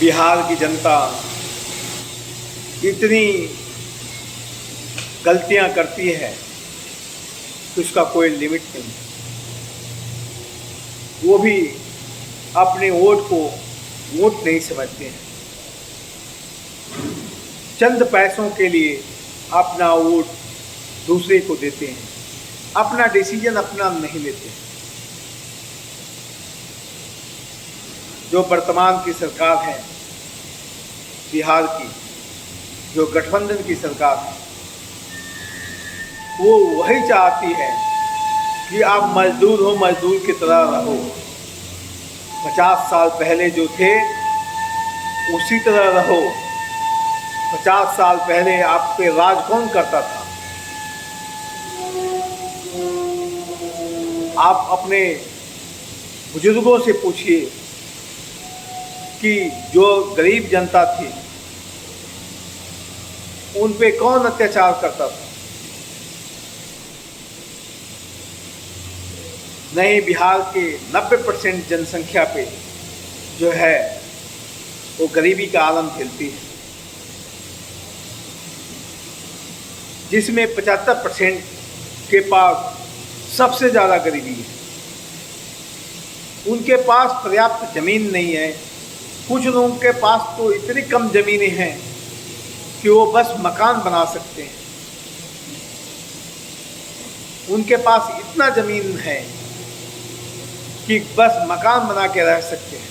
बिहार की जनता इतनी गलतियां करती है कि उसका कोई लिमिट नहीं। वो भी अपने वोट को वोट नहीं समझते हैं, चंद पैसों के लिए अपना वोट दूसरे को देते हैं, अपना डिसीजन अपना नहीं लेते हैं। जो वर्तमान की सरकार है बिहार की, जो गठबंधन की सरकार है, वो वही चाहती है कि आप मजदूर हो, मजदूर की तरह रहो। 50 साल पहले जो थे उसी तरह रहो। 50 साल पहले आप पे राज कौन करता था? आप अपने बुजुर्गों से पूछिए कि जो गरीब जनता थी उन पे कौन अत्याचार करता था? नहीं, बिहार के 90% जनसंख्या पे जो है वो गरीबी का आलम झेलती है, जिसमें 75% के पास सबसे ज़्यादा गरीबी है। उनके पास पर्याप्त ज़मीन नहीं है। कुछ लोगों के पास तो इतनी कम ज़मीनें हैं कि वो बस मकान बना सकते हैं। उनके पास इतना ज़मीन है कि बस मकान बना के रह सकते हैं,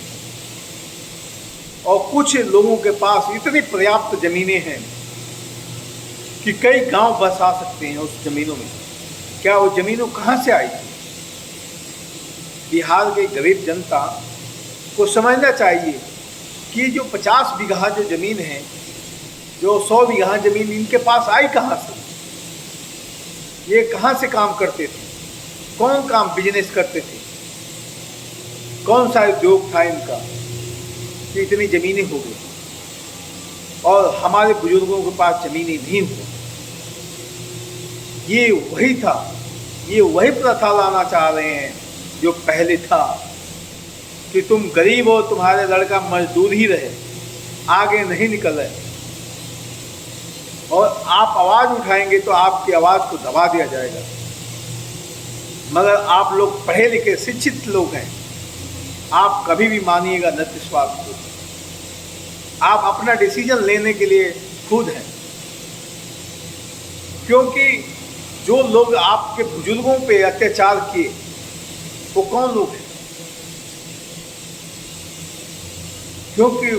और कुछ लोगों के पास इतनी पर्याप्त ज़मीनें हैं कि कई गांव बस आ सकते हैं उस ज़मीनों में। क्या वो ज़मीनों कहाँ से आई? बिहार के गरीब जनता को समझना चाहिए कि जो 50 बीघा जो ज़मीन है, जो 100 बीघा ज़मीन इनके पास आई कहाँ से? ये कहाँ से काम करते थे? कौन काम बिजनेस करते थे? कौन सा उद्योग था इनका कि इतनी ज़मीनें हो गई? और हमारे बुजुर्गों के पास ज़मीनें नहीं हो। ये वही था, ये वही प्रथा लाना चाह रहे हैं जो पहले था कि तुम गरीब हो, तुम्हारे लड़का मजदूर ही रहे, आगे नहीं निकल रहे, और आप आवाज़ उठाएंगे तो आपकी आवाज़ को दबा दिया जाएगा। मगर आप लोग पढ़े लिखे शिक्षित लोग हैं, आप कभी भी मानिएगा न विश्वास को। आप अपना डिसीजन लेने के लिए खुद हैं, क्योंकि जो लोग आपके बुजुर्गों पे अत्याचार किए वो कौन लोग हैं? क्योंकि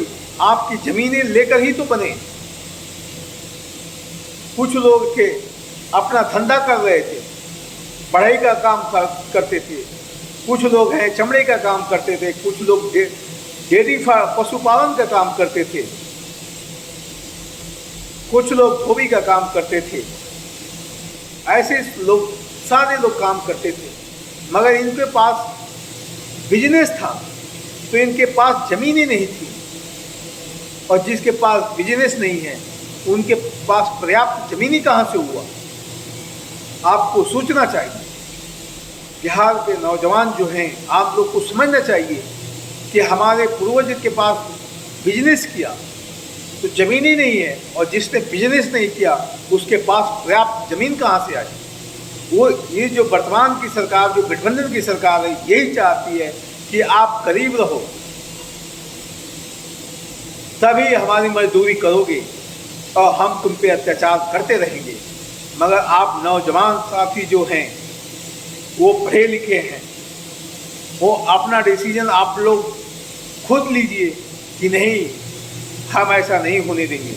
आपकी ज़मीनें लेकर ही तो बने। कुछ लोग थे अपना धंधा कर रहे थे, पढ़ाई का काम करते थे। कुछ लोग हैं चमड़े का काम करते थे, कुछ लोग डेयरी पशुपालन का काम करते थे, कुछ लोग धोबी का काम करते थे। ऐसे लोग सारे लोग काम करते थे, मगर इनके पास बिजनेस था तो इनके पास ज़मीनें नहीं थी। और जिसके पास बिजनेस नहीं है उनके पास पर्याप्त ज़मीनें कहाँ से हुआ? आपको सोचना चाहिए। बिहार के नौजवान जो हैं, आप लोग को समझना चाहिए कि हमारे पूर्वज के पास बिजनेस किया तो ज़मीन ही नहीं है, और जिसने बिजनेस नहीं किया उसके पास पर्याप्त ज़मीन कहाँ से आई? वो ये जो वर्तमान की सरकार, जो गठबंधन की सरकार है, यही चाहती है कि आप गरीब रहो, तभी हमारी मजदूरी करोगे और हम तुम पे अत्याचार करते रहेंगे। मगर आप नौजवान साथी जो हैं वो पढ़े लिखे हैं, वो अपना डिसीजन आप लोग खुद लीजिए कि नहीं, हम ऐसा नहीं होने देंगे।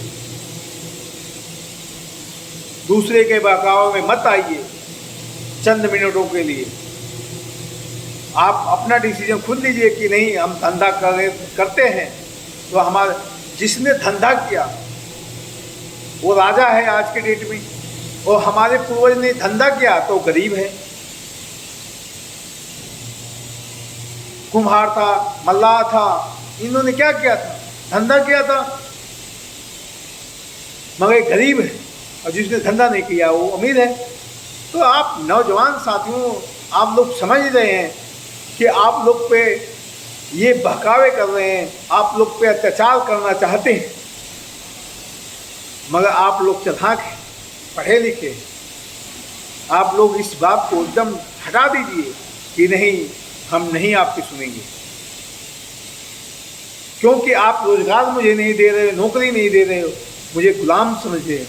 दूसरे के बहकावे में मत आइए चंद मिनटों के लिए। आप अपना डिसीजन खुद लीजिए कि नहीं, हम धंधा करते हैं तो हमारा जिसने धंधा किया वो राजा है आज के डेट में, और हमारे पूर्वज ने धंधा किया तो गरीब है। कुम्हार था, मल्लाह था, इन्होंने क्या किया था? धंधा किया था, मगर गरीब है। और जिसने धंधा नहीं किया वो अमीर है। तो आप नौजवान साथियों, आप लोग समझ रहे हैं कि आप लोग पे ये बहकावे कर रहे हैं, आप लोग पे अत्याचार करना चाहते हैं, मगर आप लोग चलाक हैं, पढ़े लिखे, आप लोग इस बात को एकदम हटा दीजिए कि नहीं, हम नहीं आपकी सुनेंगे, क्योंकि आप रोजगार मुझे नहीं दे रहे हो, नौकरी नहीं दे रहे हो, मुझे गुलाम समझ रहे हो।